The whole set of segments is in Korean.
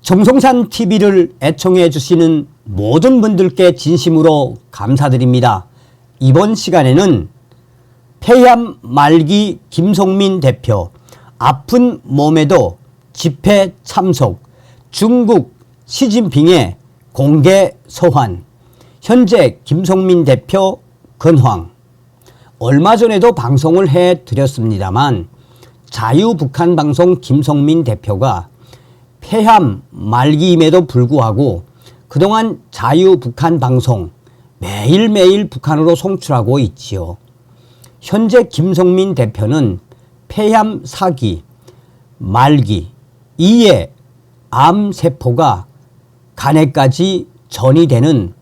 정성산 TV를 애청해 주시는 모든 분들께 진심으로 감사드립니다. 이번 시간에는 폐암 말기 김성민 대표 아픈 몸에도 집회 참석, 중국 시진핑의 공개 소환, 현재 김성민 대표 근황. 얼마 전에도 방송을 해드렸습니다만 자유북한방송 김성민 대표가 폐암 말기임에도 불구하고 그동안 자유북한방송 매일매일 북한으로 송출하고 있지요. 현재 김성민 대표는 폐암 4기, 말기, 이에 암세포가 간에까지 전이 되는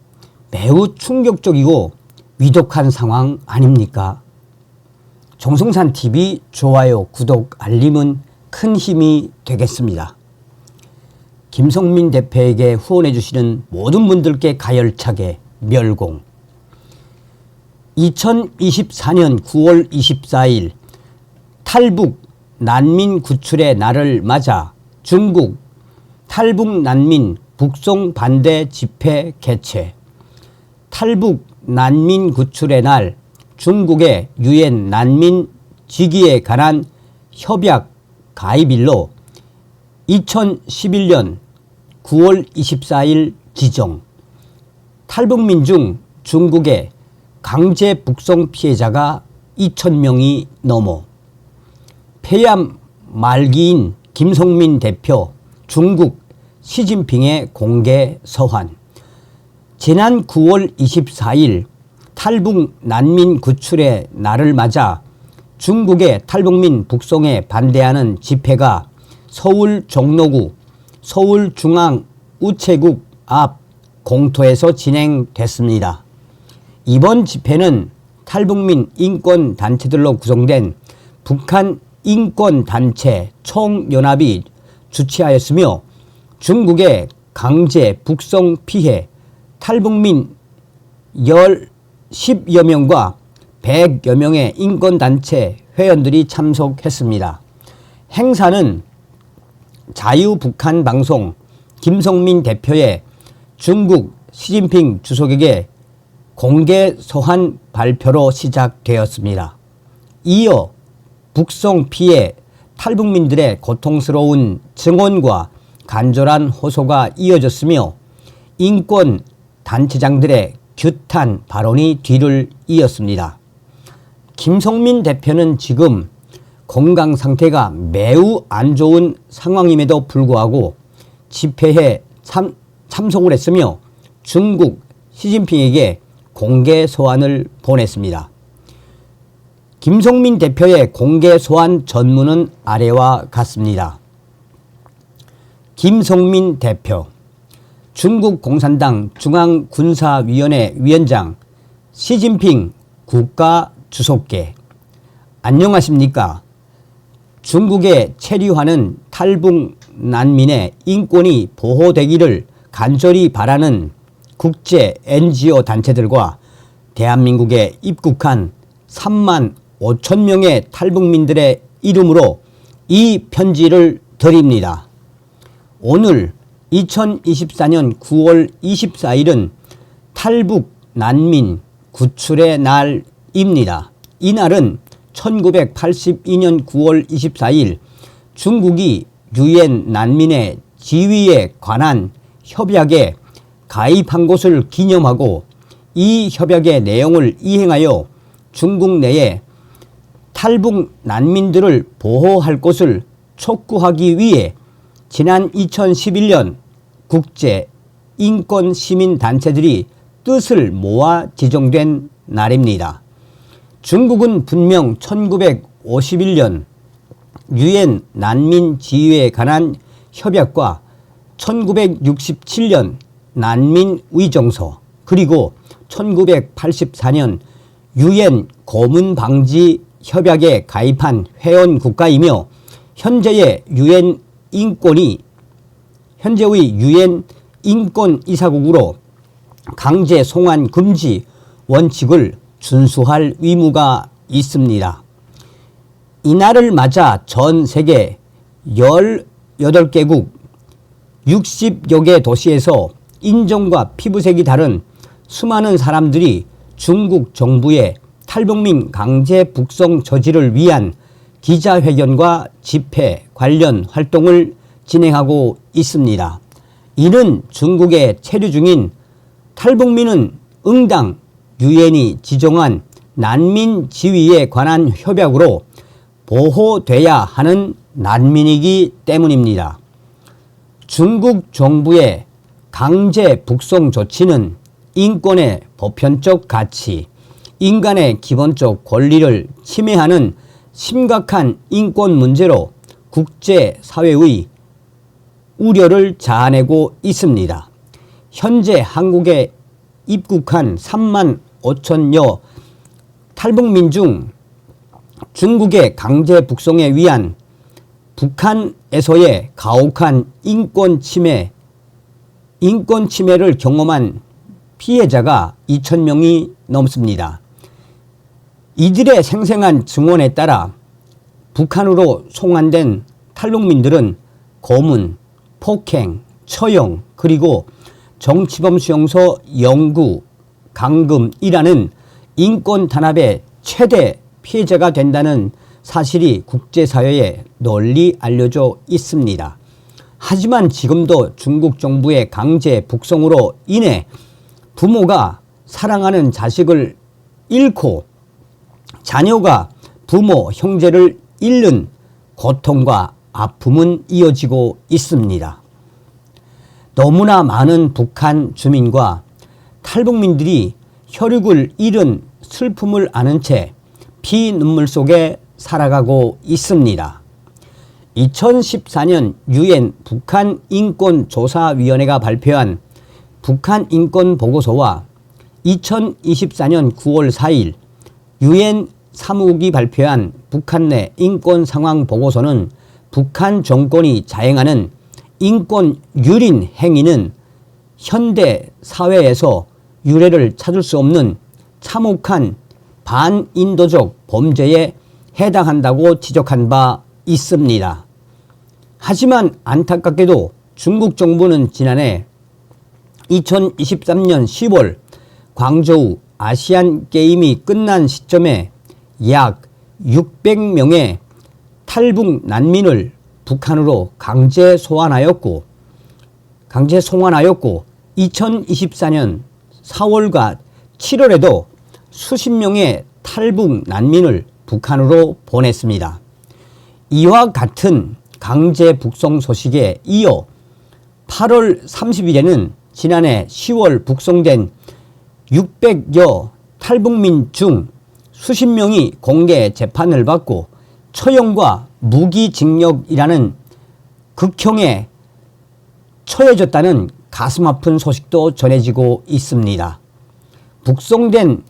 매우 충격적이고 위독한 상황 아닙니까? 정성산TV 좋아요, 구독, 알림은 큰 힘이 되겠습니다. 김성민 대표에게 후원해 주시는 모든 분들께 가열차게 멸공. 2024년 9월 24일 탈북 난민 구출의 날을 맞아 중국 탈북 난민 북송 반대 집회 개최. 탈북 난민 구출의 날 중국의 유엔 난민 직위에 관한 협약 가입일로 2011년 9월 24일 지정. 탈북민 중 중국의 강제 북송 피해자가 2,000명이 넘어 폐암 말기인 김성민 대표 중국 시진핑의 공개 서한. 지난 9월 24일 탈북 난민 구출의 날을 맞아 중국의 탈북민 북송에 반대하는 집회가 서울 종로구 서울중앙우체국 앞 공터에서 진행됐습니다. 이번 집회는 탈북민 인권단체들로 구성된 북한 인권단체 총연합이 주최하였으며 중국의 강제 북송 피해 탈북민 10여 명과 100여 명의 인권단체 회원들이 참석했습니다. 행사는 자유북한방송 김성민 대표의 중국 시진핑 주석에게 공개 소환 발표로 시작되었습니다. 이어 북송 피해 탈북민들의 고통스러운 증언과 간절한 호소가 이어졌으며 인권 단체장들의 규탄 발언이 뒤를 이었습니다. 김성민 대표는 지금 건강 상태가 매우 안 좋은 상황임에도 불구하고 집회에 참석을 했으며 중국 시진핑에게 공개 소환을 보냈습니다. 김성민 대표의 공개 소환 전문은 아래와 같습니다. 김성민 대표, 중국 공산당 중앙군사위원회 위원장, 시진핑 국가주석께 안녕하십니까? 중국에 체류하는 탈북 난민의 인권이 보호되기를 간절히 바라는 국제 NGO 단체들과 대한민국에 입국한 3만 5천 명의 탈북민들의 이름으로 이 편지를 드립니다. 오늘 2024년 9월 24일은 탈북 난민 구출의 날입니다. 이날은 1982년 9월 24일 중국이 유엔 난민의 지위에 관한 협약에 가입한 것을 기념하고 이 협약의 내용을 이행하여 중국 내에 탈북 난민들을 보호할 것을 촉구하기 위해 지난 2011년 국제 인권 시민단체들이 뜻을 모아 지정된 날입니다. 중국은 분명 1951년 유엔 난민 지위에 관한 협약과 1967년 난민 위정서 그리고 1984년 유엔 고문 방지 협약에 가입한 회원 국가이며 현재의 유엔 인권 이사국으로 강제 송환 금지 원칙을 준수할 의무가 있습니다. 이날을 맞아 전 세계 18개국 60여 개 도시에서 인종과 피부색이 다른 수많은 사람들이 중국 정부의 탈북민 강제 북송 저지를 위한 기자회견과 집회 관련 활동을 진행하고 있습니다. 이는 중국에 체류 중인 탈북민은 응당 유엔이 지정한 난민 지위에 관한 협약으로 보호돼야 하는 난민이기 때문입니다. 중국 정부의 강제 북송 조치는 인권의 보편적 가치, 인간의 기본적 권리를 침해하는 심각한 인권 문제로 국제사회의 우려를 자아내고 있습니다. 현재 한국에 입국한 3만 5천여 탈북민 중 중국의 강제 북송에 의한 북한에서의 가혹한 인권 침해를 경험한 피해자가 2,000명이 넘습니다. 이들의 생생한 증언에 따라 북한으로 송환된 탈북민들은 고문, 폭행, 처형, 그리고 정치범 수용소 영구, 감금이라는 인권 탄압의 최대 피해자가 된다는 사실이 국제사회에 널리 알려져 있습니다. 하지만 지금도 중국 정부의 강제 북송으로 인해 부모가 사랑하는 자식을 잃고 자녀가 부모, 형제를 잃는 고통과 아픔은 이어지고 있습니다. 너무나 많은 북한 주민과 탈북민들이 혈육을 잃은 슬픔을 아는 채 피눈물 속에 살아가고 있습니다. 2014년 유엔 북한인권조사위원회가 발표한 북한인권보고서와 2024년 9월 4일 유엔 사무국이 발표한 북한 내 인권상황 보고서는 북한 정권이 자행하는 인권 유린 행위는 현대 사회에서 유례를 찾을 수 없는 참혹한 반인도적 범죄에 해당한다고 지적한 바 있습니다. 하지만 안타깝게도 중국 정부는 지난해 2023년 10월 광저우 아시안 게임이 끝난 시점에 약 600명의 탈북 난민을 북한으로 강제 송환하였고 2024년 4월과 7월에도 수십 명의 탈북 난민을 북한으로 보냈습니다. 이와 같은 강제 북송 소식에 이어 8월 30일에는 지난해 10월 북송된 600여 탈북민 중 수십 명이 공개 재판을 받고 처형과 무기징역이라는 극형에 처해졌다는 가슴 아픈 소식도 전해지고 있습니다. 북송된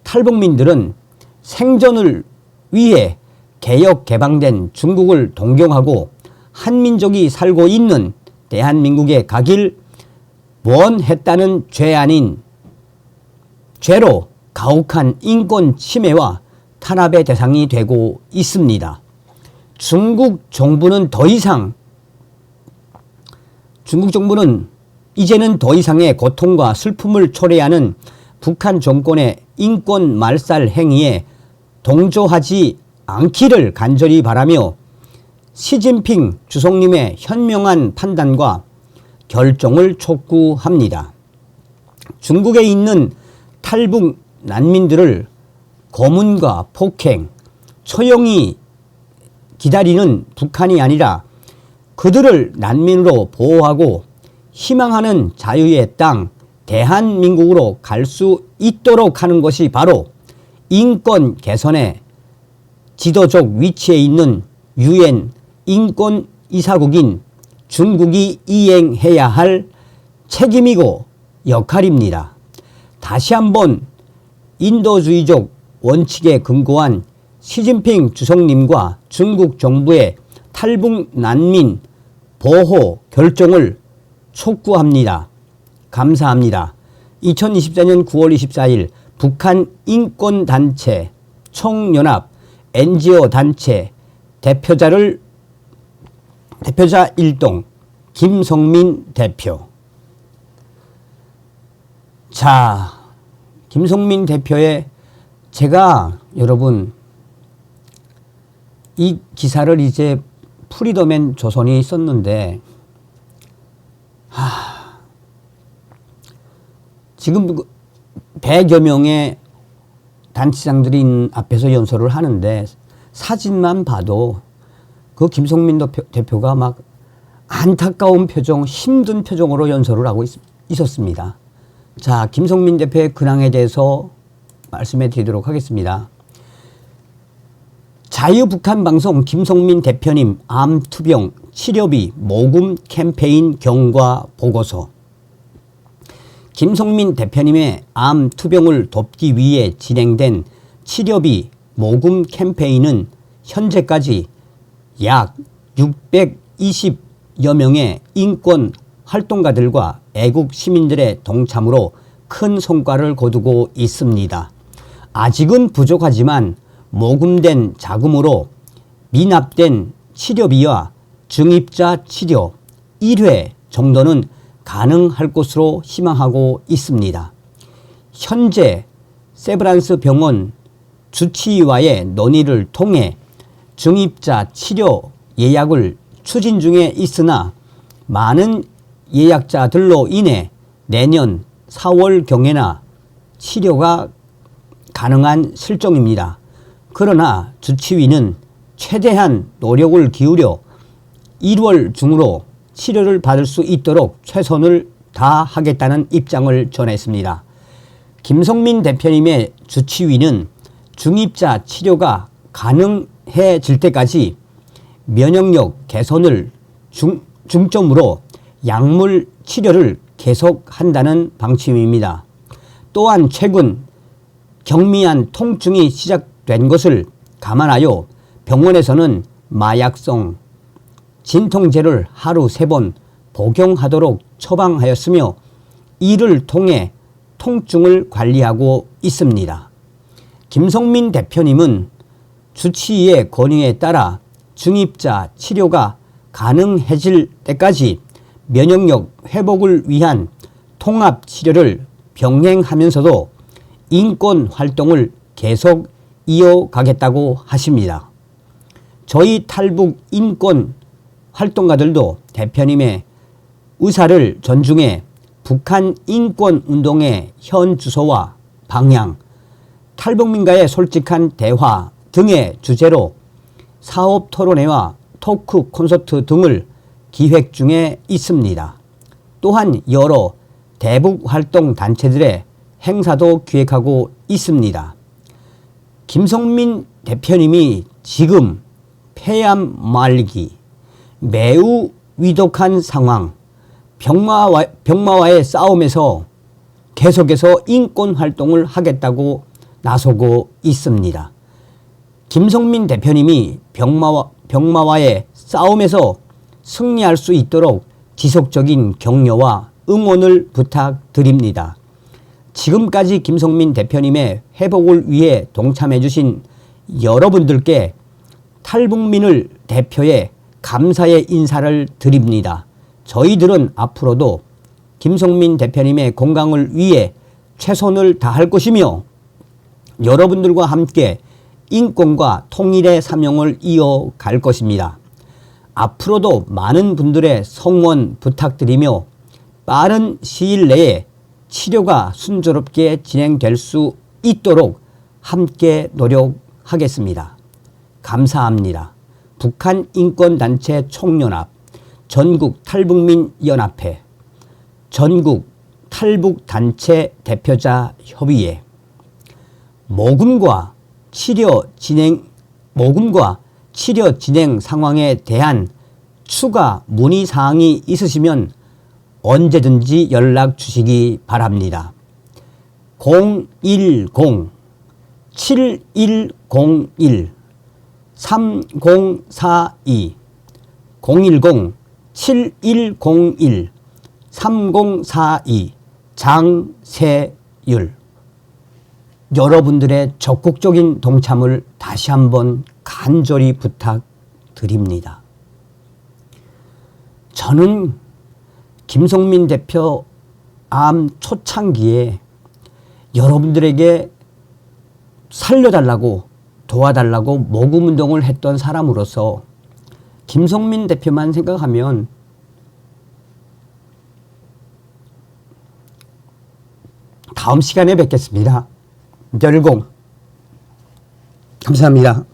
탈북민들은 생존을 위해 개혁 개방된 중국을 동경하고 한민족이 살고 있는 대한민국에 가길 원했다는 죄 아닌 죄로 가혹한 인권 침해와 탄압의 대상이 되고 있습니다. 중국 정부는 이제는 더 이상의 고통과 슬픔을 초래하는 북한 정권의 인권 말살 행위에 동조하지 않기를 간절히 바라며 시진핑 주석님의 현명한 판단과 결정을 촉구합니다. 중국에 있는 탈북 난민들을 고문과 폭행, 처형이 기다리는 북한이 아니라 그들을 난민으로 보호하고 희망하는 자유의 땅 대한민국으로 갈 수 있도록 하는 것이 바로 인권 개선의 지도적 위치에 있는 유엔 인권이사국인 중국이 이행해야 할 책임이고 역할입니다. 다시 한번 인도주의적 원칙에 근거한 시진핑 주석님과 중국 정부의 탈북 난민 보호 결정을 촉구합니다. 감사합니다. 2024년 9월 24일 북한 인권단체 총연합 NGO 단체 대표자 일동 김성민 대표. 자, 김성민 대표의 제가 여러분 이 기사를 이제 프리덤앤 조선이 썼는데 지금 100여 명의 단체장들이 앞에서 연설을 하는데 사진만 봐도 그 김성민 대표가 막 안타까운 표정, 힘든 표정으로 연설을 하고 있었습니다. 자, 김성민 대표의 근황에 대해서 말씀해 드리도록 하겠습니다. 자유북한방송 김성민 대표님 암투병 치료비 모금 캠페인 경과 보고서. 김성민 대표님의 암투병을 돕기 위해 진행된 치료비 모금 캠페인은 현재까지 약 620여 명의 인권 활동가들과 애국 시민들의 동참으로 큰 성과를 거두고 있습니다. 아직은 부족하지만 모금된 자금으로 미납된 치료비와 중입자 치료 1회 정도는 가능할 것으로 희망하고 있습니다. 현재 세브란스 병원 주치의와의 논의를 통해 중입자 치료 예약을 추진 중에 있으나 많은 예약자들로 인해 내년 4월경에나 치료가 가능한 실정입니다. 그러나 주치의는 최대한 노력을 기울여 1월 중으로 치료를 받을 수 있도록 최선을 다하겠다는 입장을 전했습니다. 김성민 대표님의 주치의는 중입자 치료가 가능해질 때까지 면역력 개선을 중점으로 약물 치료를 계속한다는 방침입니다. 또한 최근 경미한 통증이 시작된 것을 감안하여 병원에서는 마약성 진통제를 하루 3번 복용하도록 처방하였으며 이를 통해 통증을 관리하고 있습니다. 김성민 대표님은 주치의의 권유에 따라 중입자 치료가 가능해질 때까지 면역력 회복을 위한 통합 치료를 병행하면서도 인권 활동을 계속 이어가겠다고 하십니다. 저희 탈북 인권 활동가들도 대표님의 의사를 존중해 북한 인권 운동의 현 주소와 방향, 탈북민과의 솔직한 대화 등의 주제로 사업 토론회와 토크 콘서트 등을 기획 중에 있습니다. 또한 여러 대북 활동 단체들의 행사도 기획하고 있습니다. 김성민 대표님이 지금 폐암 말기, 매우 위독한 상황, 병마와의 싸움에서 계속해서 인권 활동을 하겠다고 나서고 있습니다. 김성민 대표님이 병마와의 싸움에서 승리할 수 있도록 지속적인 격려와 응원을 부탁드립니다. 지금까지 김성민 대표님의 회복을 위해 동참해 주신 여러분들께 탈북민을 대표해 감사의 인사를 드립니다. 저희들은 앞으로도 김성민 대표님의 건강을 위해 최선을 다할 것이며 여러분들과 함께 인권과 통일의 사명을 이어갈 것입니다. 앞으로도 많은 분들의 성원 부탁드리며 빠른 시일 내에 치료가 순조롭게 진행될 수 있도록 함께 노력하겠습니다. 감사합니다. 북한인권단체 총연합, 전국탈북민연합회, 전국탈북단체 대표자 협의회, 모금과 치료 진행 상황에 대한 추가 문의사항이 있으시면 언제든지 연락 주시기 바랍니다. 010-7101-3042 010-7101-3042 장세율. 여러분들의 적극적인 동참을 다시 한번 간절히 부탁드립니다. 저는 김성민 대표 암 초창기에 여러분들에게 살려달라고 도와달라고 모금운동을 했던 사람으로서 김성민 대표만 생각하면 다음 시간에 뵙겠습니다. 멸공. 감사합니다.